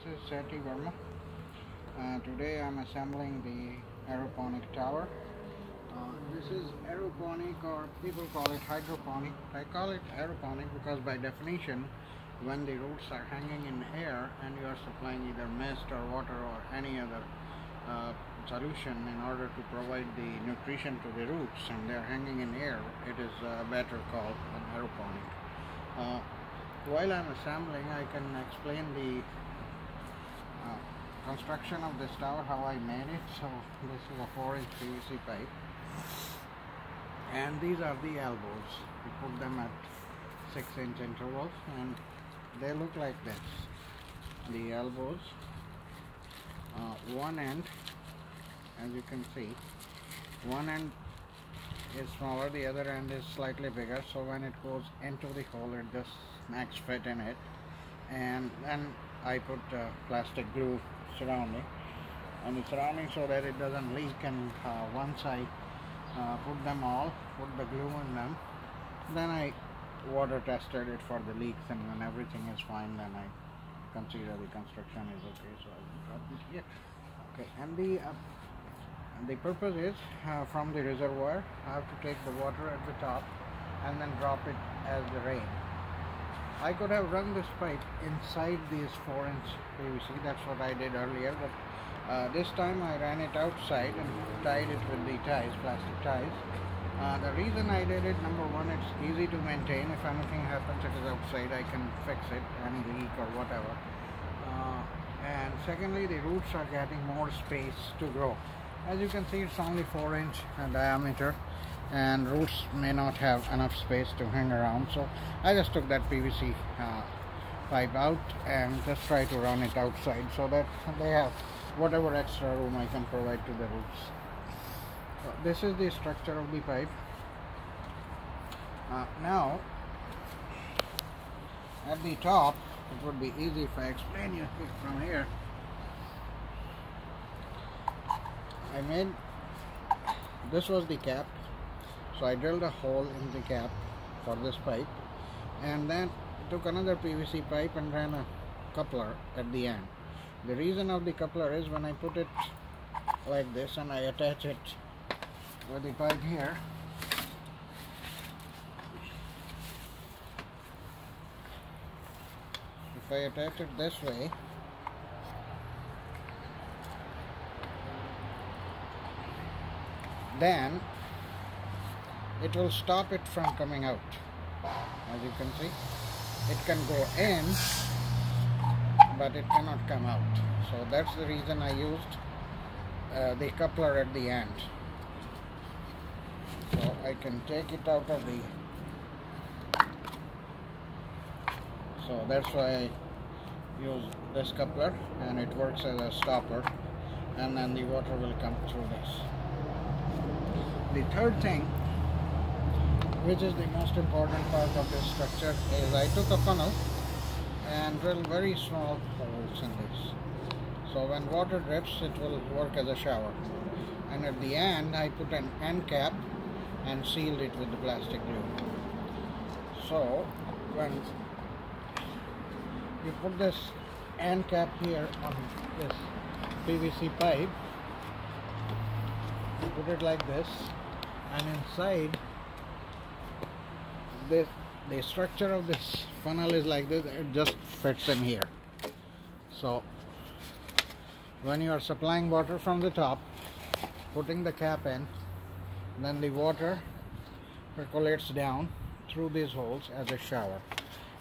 This is Seti Verma. Today I'm assembling the aeroponic tower. This is aeroponic, or people call it hydroponic. I call it aeroponic because by definition, when the roots are hanging in air and you are supplying either mist or water or any other solution in order to provide the nutrition to the roots, and they are hanging in air, it is better called an aeroponic. While I'm assembling, I can explain the construction of this tower, how I made it. So this is a 4-inch PVC pipe, and these are the elbows. We put them at 6-inch intervals, and they look like this. The elbows, one end, as you can see, one end is smaller, the other end is slightly bigger, so when it goes into the hole it just smacks fit in it. And then I put plastic glue surrounding so that it doesn't leak, and once I put them all, put the glue in them, then I water tested it for the leaks, and when everything is fine, then I consider the construction is okay, so I will drop it here. Okay, and the purpose is from the reservoir I have to take the water at the top and then drop it as the rain. I could have run this pipe inside these 4-inch PVC, that's what I did earlier, but this time I ran it outside and tied it with the ties, plastic ties. The reason I did it, number one, it's easy to maintain. If anything happens, it is outside, I can fix it, any leak or whatever. And secondly, the roots are getting more space to grow. As you can see, it's only 4-inch diameter, and roots may not have enough space to hang around, so I just took that PVC pipe out and just try to run it outside so that they have whatever extra room I can provide to the roots. So this is the structure of the pipe. Now at the top, it would be easy if I explain you from here. I made, this was the cap, so I drilled a hole in the cap for this pipe, and then took another PVC pipe and ran a coupler at the end. The reason of the coupler is when I put it like this and I attach it with the pipe here, if I attach it this way, then it will stop it from coming out. As you can see, it can go in, but it cannot come out. So that's the reason I used the coupler at the end. So I can take it out of the, so that's why I use this coupler, and it works as a stopper, and then the water will come through this. The third thing, which is the most important part of this structure, is I took a funnel and drilled very small holes in this. So when water drips, it will work as a shower. And at the end, I put an end cap and sealed it with the plastic glue. So when you put this end cap here on this PVC pipe, you put it like this, and inside this, the structure of this funnel is like this, it just fits in here. So when you are supplying water from the top, putting the cap in, then the water percolates down through these holes as a shower,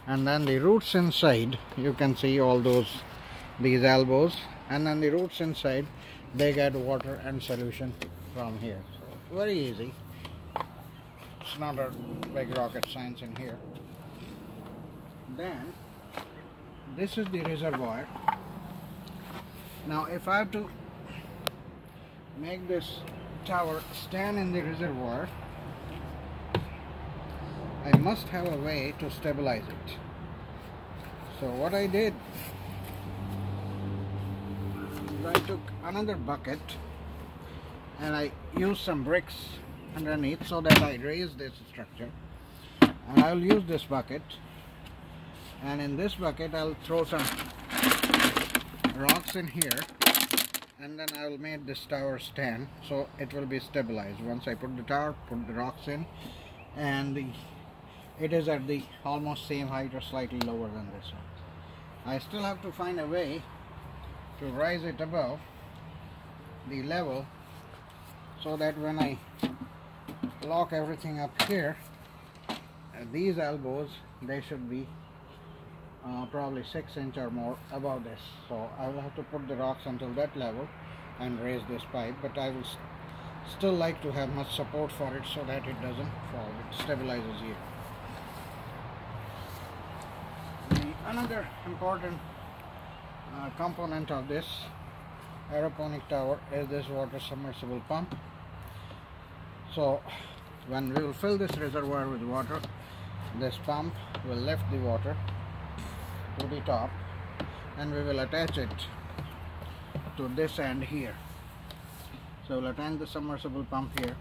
and then the roots inside, you can see all these elbows, and then the roots inside, they get water and solution from here. So very easy. It's not a big rocket science in here. Then this is the reservoir. Now if I have to make this tower stand in the reservoir, I must have a way to stabilize it. So what I did is I took another bucket and I used some bricks underneath so that I raise this structure, and I'll use this bucket, and in this bucket I'll throw some in here, and then I will make this tower stand so it will be stabilized. Once I put the tower, put the rocks in, and it is at the almost same height or slightly lower than this one. I still have to find a way to rise it above the level so that when I lock everything up here, these elbows, they should be probably 6 inches or more above this. So I will have to put the rocks until that level and raise this pipe, but I will still like to have much support for it so that it doesn't fall. It stabilizes here. Another important component of this aeroponic tower is this water submersible pump. So when we will fill this reservoir with water, this pump will lift the water to the top, and we will attach it to this end here. So we'll attach the submersible pump here,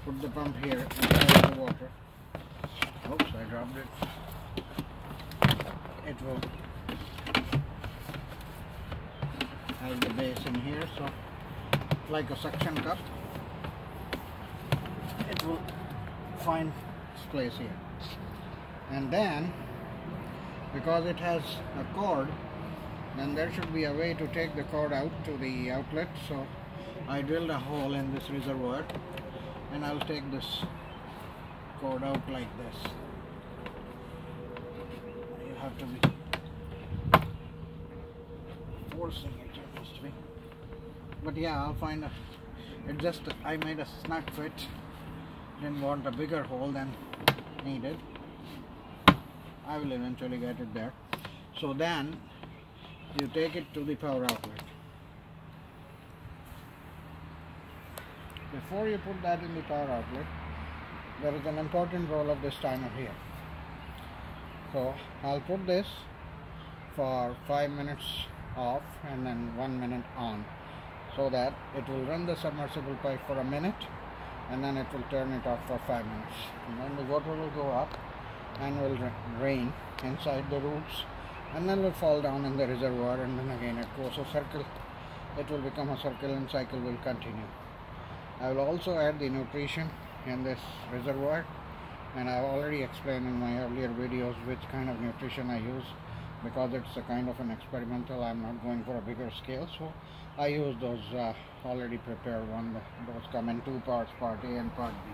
put the pump here, and add the water. Oops, I dropped it. It will have the base in here, so like a suction cup, it will find its place here. And then, because it has a cord, then there should be a way to take the cord out to the outlet. So I drilled a hole in this reservoir, and I'll take this cord out like this. You have to be forcing it, it must be. But yeah, I'll find a, I made a snug fit. Didn't want a bigger hole than needed. I will eventually get it there. So then you take it to the power outlet. Before you put that in the power outlet, there is an important role of this timer here. So I'll put this for 5 minutes off and then 1 minute on, so that it will run the submersible pipe for a minute, and then it will turn it off for 5 minutes. And then the water will go up and will drain inside the roots, and then will fall down in the reservoir, and then again it goes a circle. It will become a circle, and cycle will continue. I will also add the nutrition in this reservoir, and I have already explained in my earlier videos which kind of nutrition I use, because it's a kind of an experimental. I'm not going for a bigger scale, so I use those already prepared one. Those come in 2 parts, part A and part B.